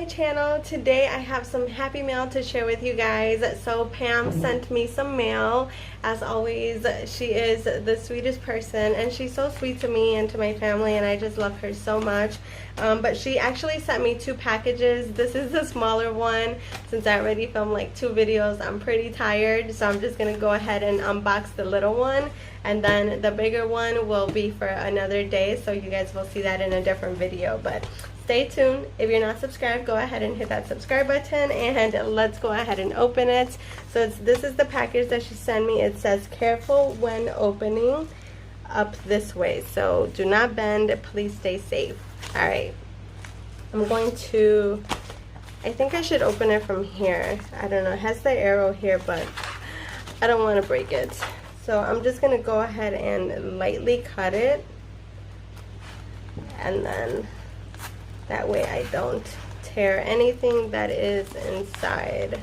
my channel. Today I have some happy mail to share with you guys. So Pam sent me some mail. As always, she is the sweetest person and she's so sweet to me and to my family, and I just love her so much. But she actually sent me 2 packages. This is the smaller one. Since I already filmed like 2 videos, I'm pretty tired, so I'm just gonna go ahead and unbox the little one, and then the bigger one will be for another day, so you guys will see that in a different video. But stay tuned. If you're not subscribed, go ahead and hit that subscribe button, and let's go ahead and open it. So this is the package that she sent me. It says careful when opening, up this way, so do not bend, please stay safe. All right, I'm going to, I think I should open it from here. I don't know, it has the arrow here, but I don't want to break it, so I'm just gonna go ahead and lightly cut it, and then that way I don't tear anything that is inside.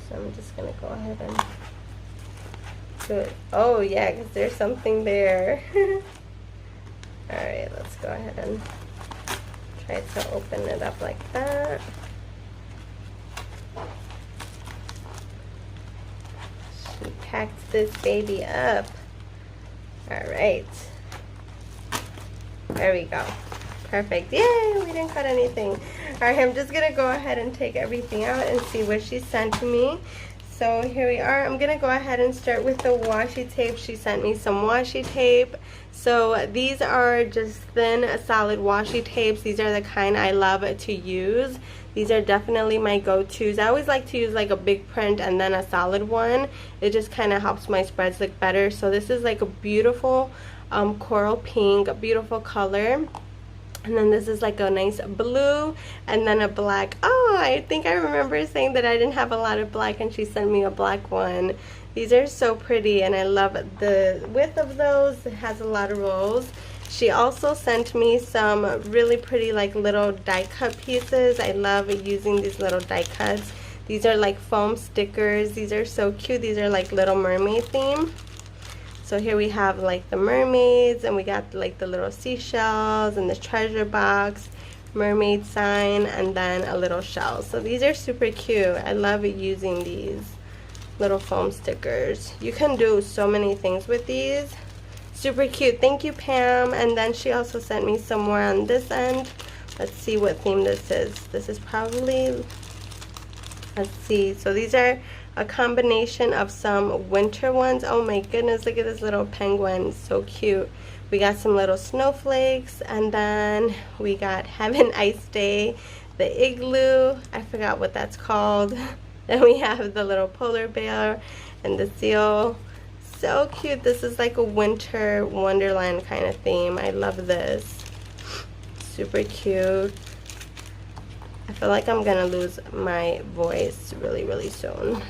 So I'm just gonna go ahead and do it. Oh yeah, because there's something there. Alright, let's go ahead and try to open it up like that. She packed this baby up. Alright. There we go. Perfect. Yay, we didn't cut anything. Alright, I'm just going to go ahead and take everything out and see what she sent to me. So here we are. I'm going to go ahead and start with the washi tape. She sent me some washi tape. So these are just thin, solid washi tapes. These are the kind I love to use. These are definitely my go-tos. I always like to use like a big print and then a solid one. It just kind of helps my spreads look better. So this is like a beautiful coral pink, a beautiful color. And then this is like a nice blue, and then a black. Oh, I think I remember saying that I didn't have a lot of black, and she sent me a black one. These are so pretty, and I love the width of those. It has a lot of rolls. She also sent me some really pretty like little die cut pieces. I love using these little die cuts. These are like foam stickers. These are so cute. These are like Little Mermaid theme. So here we have like the mermaids, and we got like the little seashells and the treasure box, mermaid sign, and then a little shell. So these are super cute. I love using these little foam stickers. You can do so many things with these. Super cute. Thank you, Pam. And then she also sent me some more on this end. Let's see what theme this is. This is probably, let's see. So these are a combination of some winter ones. Oh my goodness, look at this little penguin, so cute. We got some little snowflakes, and then we got Have an Ice Day, the igloo, I forgot what that's called. Then we have the little polar bear and the seal. So cute. This is like a winter wonderland kind of theme. I love this. Super cute. I feel like I'm gonna lose my voice really soon.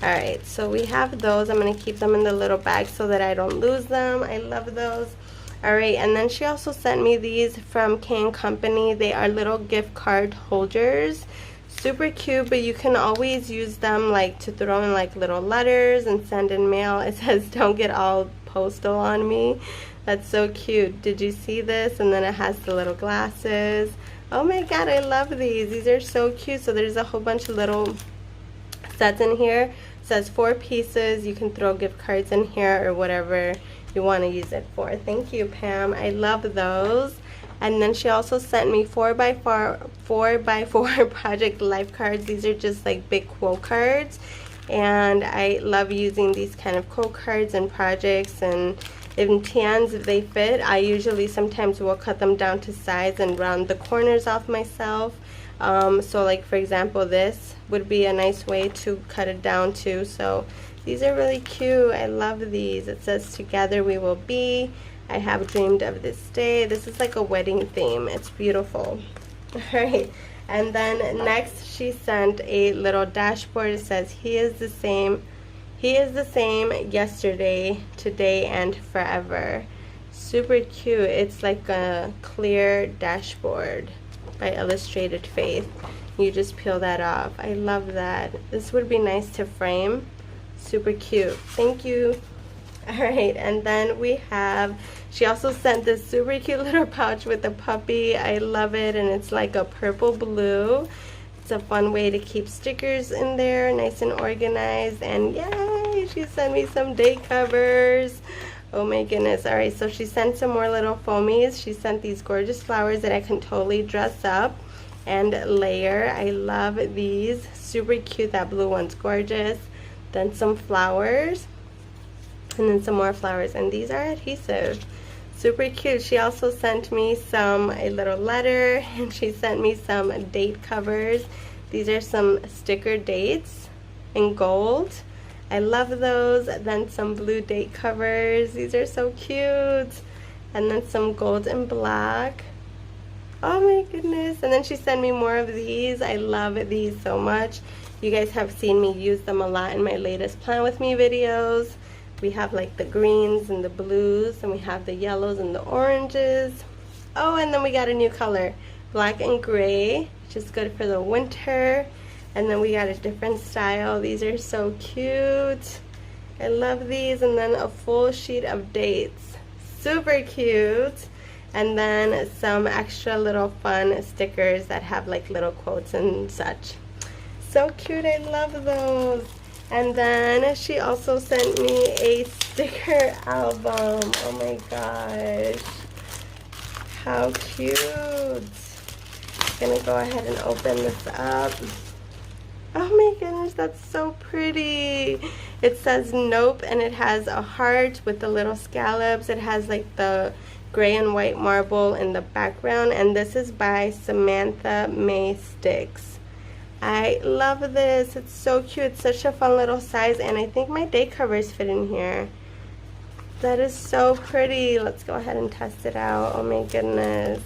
Alright, so we have those. I'm going to keep them in the little bag so that I don't lose them. I love those. Alright, and then she also sent me these from K & Company. They are little gift card holders. Super cute, but you can always use them like to throw in like little letters and send in mail. It says, don't get all postal on me. That's so cute. Did you see this? And then it has the little glasses. Oh my god, I love these. These are so cute. So there's a whole bunch of little sets in here. It says 4 pieces. You can throw gift cards in here or whatever you want to use it for. Thank you, Pam. I love those. And then she also sent me 4x4 project life cards. These are just like big quote cards, and I love using these kind of quote cards and projects, and in tans if they fit. I usually sometimes will cut them down to size and round the corners off myself. So like for example, this would be a nice way to cut it down too. So these are really cute. I love these. It says together we will be. I have dreamed of this day. This is like a wedding theme. It's beautiful. Alright, and then next she sent a little dashboard. It says he is the same yesterday, today, and forever. Super cute. It's like a clear dashboard by Illustrated Faith. You just peel that off. I love that. This would be nice to frame. Super cute. Thank you. Alright, and then we have, she also sent this super cute little pouch with a puppy. I love it, and it's like a purple blue. It's a fun way to keep stickers in there, nice and organized. And yay, she sent me some date covers. Oh my goodness. Alright, so she sent some more little foamies. She sent these gorgeous flowers that I can totally dress up and layer. I love these. Super cute. That blue one's gorgeous. Then some flowers. And then some more flowers. And these are adhesive. Super cute. She also sent me a little letter, and she sent me some date covers. These are some sticker dates in gold. I love those. Then some blue date covers. These are so cute. And then some gold and black. Oh my goodness. And then she sent me more of these. I love these so much. You guys have seen me use them a lot in my latest Plan With Me videos. We have like the greens and the blues, and we have the yellows and the oranges. Oh, and then we got a new color, black and gray, which is good for the winter. And then we got a different style. These are so cute. I love these. And then a full sheet of dates. Super cute. And then some extra little fun stickers that have like little quotes and such. So cute. I love those. And then she also sent me a sticker album. Oh my gosh. How cute. I'm gonna go ahead and open this up. Oh my goodness, that's so pretty. It says nope, and it has a heart with the little scallops. It has like the gray and white marble in the background. And this is by Samantha May Sticks. I love this. It's so cute. It's such a fun little size, and I think my date covers fit in here. That is so pretty. Let's go ahead and test it out. Oh my goodness.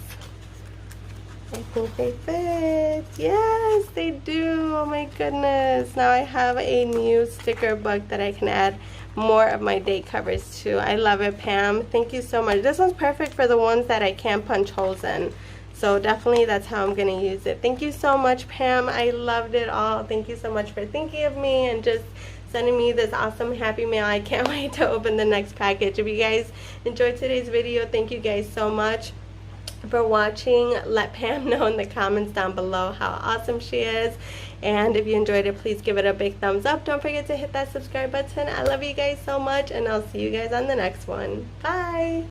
I think they fit. Yes, they do. Oh my goodness. Now I have a new sticker book that I can add more of my date covers to. I love it, Pam. Thank you so much. This one's perfect for the ones that I can't punch holes in. So definitely that's how I'm going to use it. Thank you so much, Pam. I loved it all. Thank you so much for thinking of me and just sending me this awesome happy mail. I can't wait to open the next package. If you guys enjoyed today's video, thank you guys so much for watching. Let Pam know in the comments down below how awesome she is. And if you enjoyed it, please give it a big thumbs up. Don't forget to hit that subscribe button. I love you guys so much, and I'll see you guys on the next one. Bye!